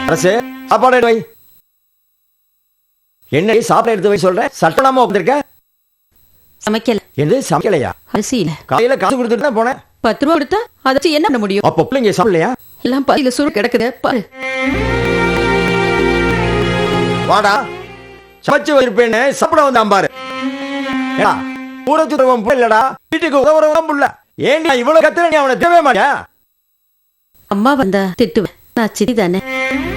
அரசு சாப்பாடு எடுத்து வை. என்ன சாப்பாடு எடுத்து வை சொல்ற? சட்டனாம உட்காந்துருக்க. சமைக்கல. எது சமைக்கலையா? அரிசி இல்ல. காலையில காசு கொடுத்துட்டு தான் போனேன். 10 ரூபா கொடுத்தா அதை என்ன பண்ண முடியும்? அப்ப பிள்ளைங்க சாப்பிடலையா? எல்லாம் பையில சுரு கிடக்குது பாரு. வாடா சமைச்சு வைப்பேன்னு சாப்பிட வந்தான் பாரு. ஊரை சுத்தவன் இல்லடா, வீட்டுக்கு உதவுறவன் புள்ள. ஏன்டா இவ்வளவு கத்துற? நீ அவனை தேவே மாட்டியா? அம்மா வந்தா திட்டுவேன். நான் சித்தி தானே.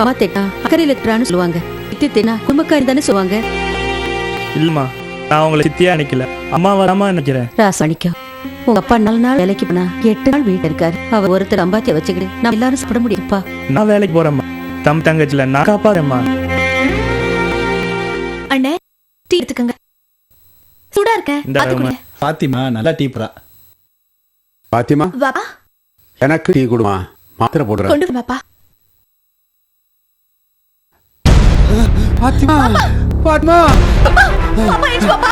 அம்மா திட்டா அக்கறையில திட்டான்னு சொல்லுவாங்க. திட்டு தின்னா குடும்பக்காரி தானே சொல்லுவாங்க. இல்லம்மா, நான் உங்களை சித்தியா நினைக்கல, அம்மாவா தான் நினைக்கிறேன். ராசாணிக்கம், உங்க அப்பா 4 நாள் வேலைக்கு போனா 8 நாள் வீட்டு இருக்காரு. அவர் ஒருத்தர் அம்பாத்திய வச்சுக்கிட்டு நான் எல்லாரும் சாப்பிட முடியும்ப்பா. நான் வேலைக்கு போறேம்மா. தங்கச்சில நான் காப்பாறேம்மா. அண்ணே டீ எடுத்துக்கங்க. சூடா இருக்க. பாத்திமா நல்லா டீ போறா. பாத்திமா வாப்பா, எனக்கு டீ கொடுமா, மாத்திரை போடுறேன். கொண்டு வாப்பா. பாத்திமா பாத்திமா பாப்பா ஏஞ்சு பாப்பா.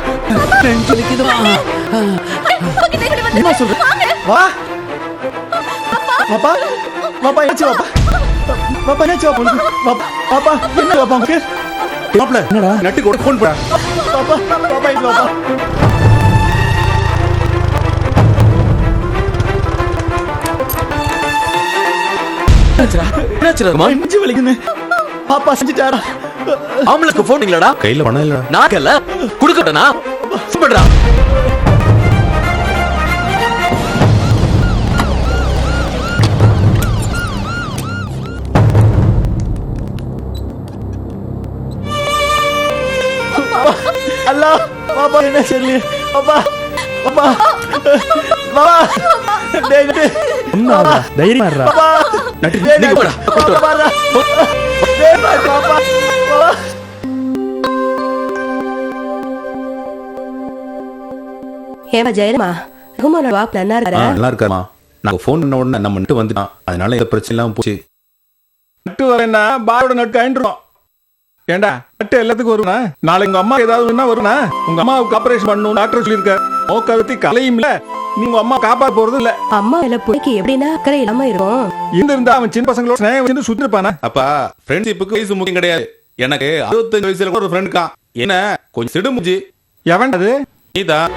நெஞ்சு வலிக்குதுமா. என்ன சொல்ற? வா பாப்பா, பாப்பா ஏச்சு பாப்பா, பாப்பா ஏச்சு பாப்பா, பாப்பா என்ன பாப்பா உங்களுக்கு? மாப்ள என்னடா நட்டு கூட ஃபோன் போடா. பாப்பா பாப்பா ஏச்சு பாப்பா. நெஞ்சு வலிக்குது. பாப்பா செஞ்சுட்டாரா? ஆம்பளுக்கு போன் இல்லடா, கையில பணம் இல்லடா. நாக்கல்ல குடுக்கட்டனா சும்மாடா. அல்லா பாப்பா என்ன சொல்லி பாப்பா பாப்பா பாப்பா டேய் டேய் அம்மாடா தைரியமா இருடா. பாப்பா நட்டு டேய் நீங்க போடா. பாப்பா டேய் பாப்பா. ஏமா ஜெயரமா குமாரோட வாக்கு நல்லா இருக்காரா? நல்லா இருக்காமா. நாங்க ஃபோன் பண்ண உடனே நம்ம நட்டு வந்துட்டான். அதனால இந்த பிரச்சனை எல்லாம் போச்சு. நட்டு வரேன்னா பாரோட நட்டு ஆயிடுறோம். ஏண்டா நட்டு எல்லாத்துக்கும் வருவா? நாளைக்கு உங்க அம்மா ஏதாவது ஒண்ணா வருவா? உங்க அம்மாவுக்கு ஆபரேஷன் பண்ணணும் டாக்டர் சொல்லியிருக்காரு. நோக்கத்தி கலையும் இல்ல, நீங்க அம்மா காப்பாற்ற போறது இல்ல. அம்மா இல்ல பிள்ளைக்கு எப்படின்னா அக்கறை இல்லாம இருக்கும். இருந்தா அவன் சின்ன பசங்களோட ஸ்நேகம் வச்சு சுத்தி இருப்பானா? அப்பா ஃப்ரெண்ட்ஷிப்புக்கு வயசு முக்கியம் கிடையாது. எனக்கு 65 வயசுல கூட ஒரு ஃப்ரெண்ட் இருக்கான். என்ன கொஞ்சம் சிடு முஞ்சி. எவன் அது? நீதான்.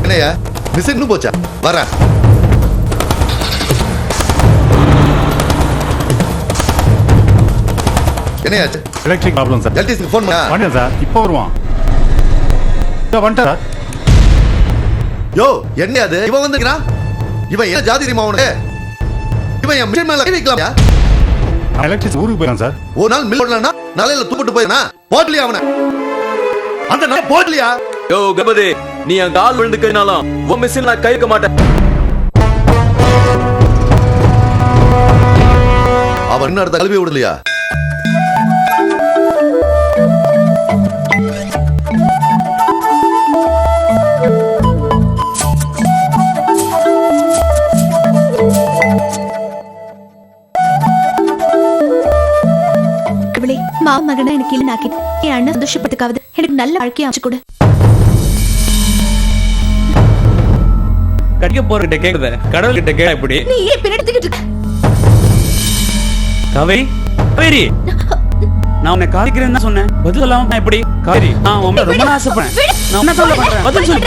என்னையா மிஸ் இன்னும் போச்சா? வர என்னையாச்சு? Electric problem sir. Electricity phone பண்ணா? பண்ணேன் சார். இப்போ வருவான். வந்துட்டா சார். யோ என்ன அது? இவன் வந்துக்கிறான். இவன் என்ன ஜாதி தெரியுமா உனக்கு? இவன் என் மிஷன் மேல கை வைக்கலாம்யா? எலக்ட்ரிக் ஊருக்கு போயிடான் சார். ஒரு நாள் மில் ஓடலன்னா நாளையில தூக்கிட்டு போயிடனா? போட்லியா அவனை? அந்த நாள் போட்லியா? யோ கபதே, நீ என் கால் விழுந்து கைனாலும் உன் மிஷின் நான் கை வைக்க மாட்டேன். அவன் இன்னும் அடுத்த கல்வி விடலையா? மாமா மகனா எனக்கு இல்ல நாக்கி என் அண்ணன் சந்தோஷப்பட்டுக்காவது எனக்கு நல்ல வாழ்க்கையை அமைச்சு கொடு. கடிக்க போறகிட்ட கேக்குது, கடவுள் கிட்ட கேட்டா இப்படி? நீ ஏன் பின்னெடுத்துக்கிட்டு இருக்க? காவேரி காவேரி, நான் உன்னை காதலிக்கிறேன்னு தான் சொன்னேன். பதில் சொல்லாம நான் எப்படி? காவேரி, நான் உன்னை ரொம்ப ஆசைப்படுறேன். நான் என்ன சொல்ல பண்றேன்? பதில் சொல்லு.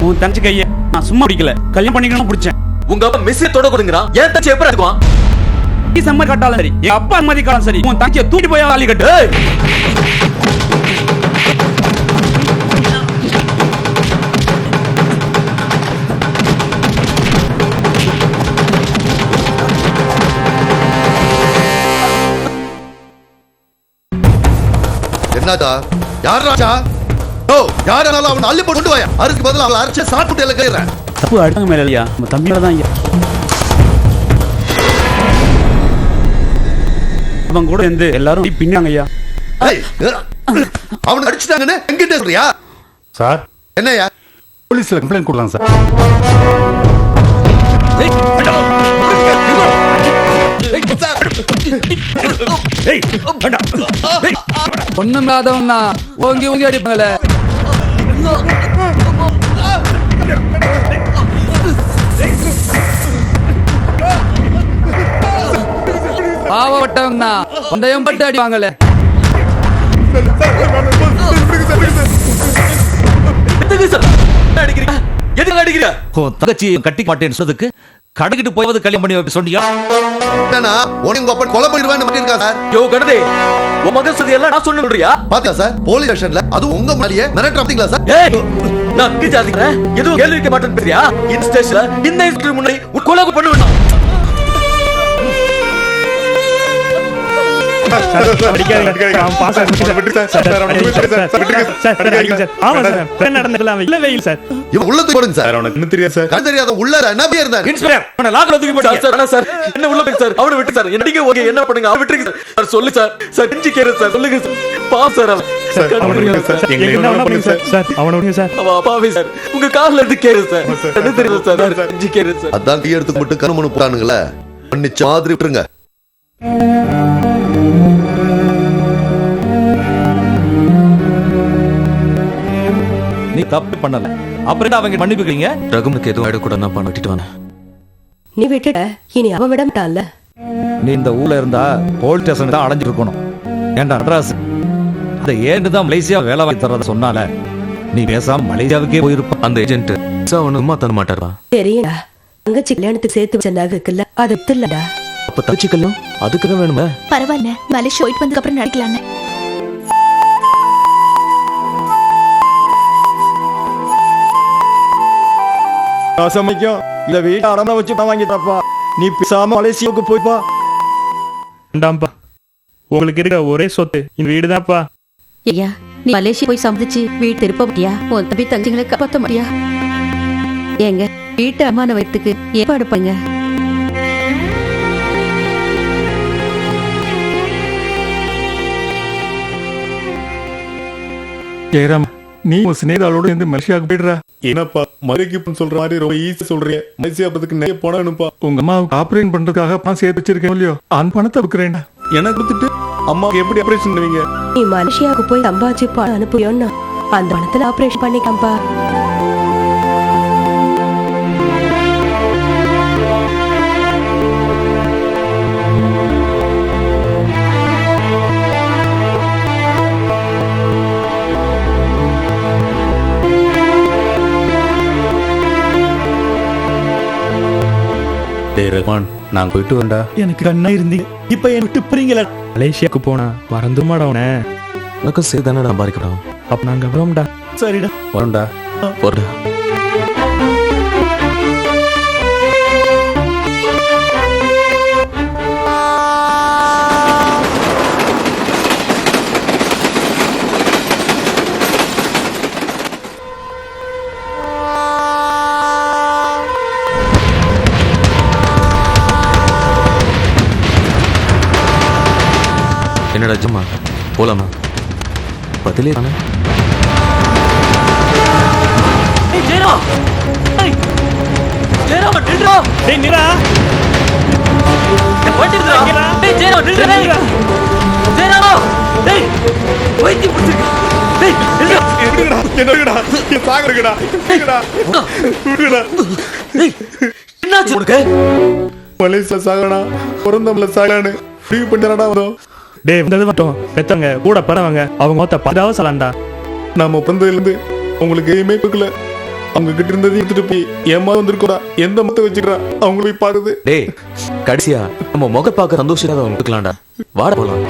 உன் தங்கச்சி கைய நான் சும்மா பிடிக்கல, கல்யாணம் பண்ணிக்கணும் பிடிச்சேன். உங்க அப்பா மிஸ்ஸை தொட கொடுங்கிறான். ஏன் தச்சு எப்ப எடுக்குவான்? நீ சம்மதி கட்டாலும் சரி, என் அப்பா சம்மதி கட்டாலும் சரி, உன் தங்கச்சியை தூக்கிட்டு போய் தாலி கட்டு. என்னடா? யாரா? ஓ யாரால அவன் அள்ளி போட்டு வாயா. அதுக்கு பதிலா அவளை அரைச்சு சாப்பிட்டு எல்லாம் கைறேன். தப்பு அடுத்தவங்க மேல இல்லையா, நம்ம தம்பியோட தான். அவன் கூட இருந்து எல்லாரும் பின்னாங்க ஐயா. அவனை அடிச்சுட்டாங்கன்னு எங்கிட்ட சொல்றியா? சார் என்னையா போலீஸ்ல கம்ப்ளைண்ட் கொடுக்கலாம் சார். ஒண்ணுமில்லாதவன்னா ஓங்கி ஓங்கி அடிப்பாங்களே. பாவப்பட்டவங்கன்னா பந்தயம் பட்டு அடிப்பாங்களே. தங்கச்சி கட்டி மாட்டேன்னு சொன்னதுக்கு கடைக்கிட்டு போய் கல்யாணம் பண்ணி சொன்னீங்க. உங்க அப்பா கொலை பண்ணிடுவான்னு மாட்டிருக்கா சார். யோ கணதே, உன் மகன் சதி எல்லாம் நான் சொன்னுறியா? பாத்தியா சார், போலீஸ் ஸ்டேஷன்ல அது உங்க மாதிரியே மிரட்டுறீங்களா சார்? ஏய், நான் அக்கி ஜாதிக்கிறேன், எதுவும் கேள்வி கேட்க மாட்டேன்னு தெரியா? இந்த ஸ்டேஷன்ல இந்த இன்ஸ்பெக்டர் முன்னாடி உன் கொலை பண்ண வேண்டாம். உங்க கார்ல இருந்து கேரு சார். என்ன தெரியும் சார், அதான் கை எடுத்து மட்டும் கருமணு போறானுங்களே, மன்னிச்ச மாதிரி விட்டுருங்க. நீ தப்பு பண்ணல, அப்புறம் அவங்க மன்னிப்புக்கிறீங்க. ரகுமுக்கு எதுவும் ஆயிடக்கூடாது, நான் பண்ண விட்டுட்டு வரேன். நீ விட்டுட்ட, இனி அவன் விட மாட்டான்ல. நீ இந்த ஊர்ல இருந்தா போலீஸ் ஸ்டேஷன் தான் அடைஞ்சிட்டு இருக்கணும். ஏன்டா நடராசு, அந்த ஏன்னு தான் மலேசியா வேலை வாங்கி தரத சொன்னால நீ பேசாம மலேசியாவுக்கே போயிருப்ப. அந்த ஏஜென்ட் ஒண்ணுமா தர மாட்டாரா? சரியா, தங்கச்சி கல்யாணத்துக்கு சேர்த்து வச்ச நகை இருக்குல்ல, அதை வித்துலடா. அப்ப தங்கச்சி கல்யாணம் அதுக்குதான் வேணுமா? பரவாயில்ல, மலேசியா போயிட்டு வந்ததுக்கு அப்புறம் நடக்கலான்னு. சமைக்கும் இந்த வீட்டை அடமா வச்சு வாங்கிட்டாப்பா. நீ பேசாம மலேசியாவுக்கு போய்ப்பா. வேண்டாம்ப்பா, உங்களுக்கு இருக்க ஒரே சொத்து இந்த வீடுதான்ப்பா. ஐயா, நீ மலேசியா போய் சமைச்சு வீடு திருப்ப மாட்டியா? உன் தம்பி தங்கச்சிங்களை காப்பாற்ற மாட்டியா? ஏங்க, வீட்டு அம்மான வயிற்றுக்கு ஏற்பாடு பண்ணுங்க. ஜெயராம், நீ உன் சினேதாளோட இருந்து மலேசியாவுக்கு போயிடுறா. என்னப்பா மதுரைக்கு சொல்ற மாதிரி ரொம்ப ஈஸியா சொல்றீங்க. மலேசியா பத்துக்கு நிறைய போனப்பா. உங்க அம்மாவுக்கு ஆபரேஷன் பண்றதுக்காக பணம் சேர்த்து வச்சிருக்கேன் இல்லையோ, அந்த பணத்தை விற்கிறேன். எனக்கு கொடுத்துட்டு அம்மாவுக்கு எப்படி ஆபரேஷன் பண்ணுவீங்க? நீ மலேசியாவுக்கு போய் சம்பாதிச்சு பணம் அனுப்புயோன்னா அந்த பணத்துல ஆபரேஷன் பண்ணிக்காம்பா. நான் போயிட்டு வந்தா எனக்கு கண்ணா இருந்தீங்க, இப்ப என்ன விட்டு போறீங்களா? மலேசியாவுக்கு போனா மறந்துமாடா உன. உனக்கும் சரிதானே நான் பாதிக்கிறோம். அப்ப நாங்க வரோம்டா. சரிடா, வரண்டா போடா. என்னடா ஜம்மா, போலாமா? பதிலே தானே. மலேசியா சாகனா பிறந்தவங்கள சாகலான்னு முடிவு பண்ணிடா வரும். டே வந்தது மட்டும் பெத்தவங்க கூட பரவாங்க, அவங்க மொத்த 10 சலாண்டா. நாம பிறந்ததுல இருந்து உங்களுக்கு எதுவுமே கொடுக்கல. அவங்க கிட்ட இருந்தது எடுத்துட்டு போய் ஏமா வந்திருக்கா, எந்த மொத்த வச்சுக்கிறா அவங்க போய் பாக்குது. டேய், கடைசியா நம்ம முக பார்க்க சந்தோஷம் அவங்க கொடுக்கலாம்டா. வாட போலாம்.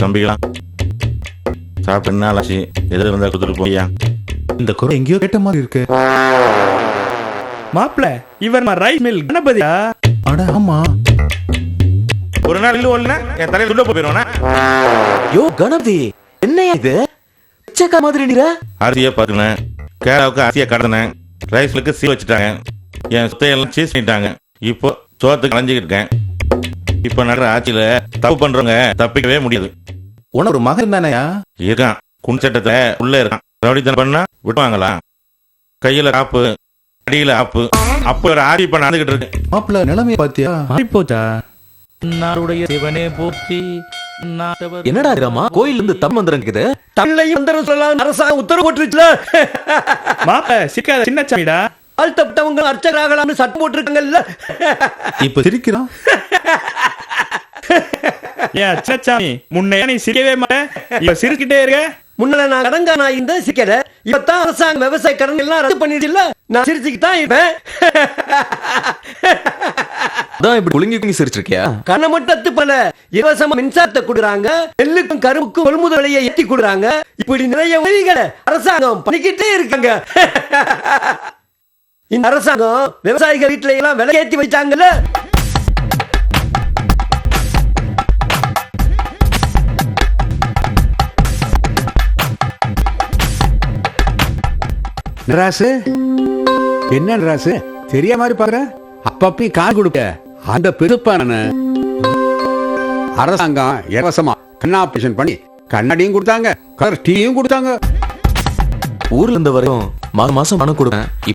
தம்பிகளா, சாப்பிட்டு என்ன ஆச்சு? எதிர இருந்தா கொடுத்துட்டு போய்யா. இந்த குறை எங்கேயோ கேட்ட மாதிரி இருக்கு. மாப்பிள்ள, இவர் ரைஸ் மில் கணபதியா? அட ஆமா. ஒரு நாள் இல்ல ஒண்ணு என் தலையில உள்ள போயிடுவானா? யோ கணபதி, என்னையா இது? பிச்சைக்கா மாதிரி நீரா? அரிசியை பார்த்துனேன், கேராவுக்கு அரிசியை கடத்தினேன், ரைஸ்லுக்கு சீ வச்சுட்டாங்க, என் சுத்தையெல்லாம் சீஸ் பண்ணிட்டாங்க. இப்போ சோத்துக்கு அலைஞ்சிக்கிட்டு இருக்கேன். இப்ப நடக்கிற ஆட்சியில தப்பு பண்றவங்க தப்பிக்கவே முடியாது. உனக்கு ஒரு மகன் தானேயா? இருக்கான், குண்டச்சட்டத்துல உள்ள இருக்கான். ரவுடித்தனம் பண்ணா விட்டுவாங்களா? கையில காப்பு, அடியில ஆப்பு. அப்ப ஒரு ஆடி இப்ப நடந்துகிட்டு இருக்கு. மாப்பிள்ள நிலைமைய பாத்தியா? மாறி போச்சா? நாருடைய சிவனே போற்றி. என்னடா கிராமா கோயில் இருந்து தம் மந்திரங்குது? தமிழையும் மந்திரம் சொல்லலாம் அரசாங்கம் உத்தரவு போட்டுருச்சுல. மாப்ப சிக்காத சின்ன சாமிடா. தாழ்த்தப்பட்டவங்க அர்ச்சகராகலாம்னு சட்டம் போட்டிருக்காங்கல்ல. இப்ப சிரிக்கிறான். ஏன் சின்னச்சாமி முன்னையா நீ சிரிக்கவே மாட்டேன், இப்ப சிரிக்கிட்டே இருக்க. முன்னால நான் கடங்க நான் இந்த சிக்கல, இப்பதான் அரசாங்கம் விவசாய கடன் எல்லாம் ரத்து பண்ணிடுச்சுல, நான் சிரிச்சுக்கிட்டு தான் இருப்பேன். அதான் இப்படி குலுங்கி சிரிச்சிருக்கியா? கண்ணை மட்டும் ரத்து பண்ண, இலவசமா மின்சாரத்தை கொடுக்குறாங்க, நெல்லுக்கும் கரும்புக்கும் கொள்முதல் விலையை ஏற்றி கொடுக்குறாங்க. இப்படி நிறைய உதவிகளை அரசாங்கம் பண்ணிக்கிட்டே இருக்காங்க. இந்த அரசாங்கம் விவசாயிகள் வீட்டுல எல்லாம் விலை ஏற்றி வச்சாங்கல்ல. நராசு, என்ன நராசு தெரிய மாதிரி பாக்குற? அப்பப்பி கார் கொடுக்க அந்த பெருப்பான அரசாங்கம் இலவசமா கண் ஆபரேஷன் பண்ணி கண்ணாடியும் கொடுத்தாங்க, கலர் டீயும் கொடுத்தாங்க. ஊர்ல இருந்த வரையும் மாசம் பணம் கொடுப்பேன்.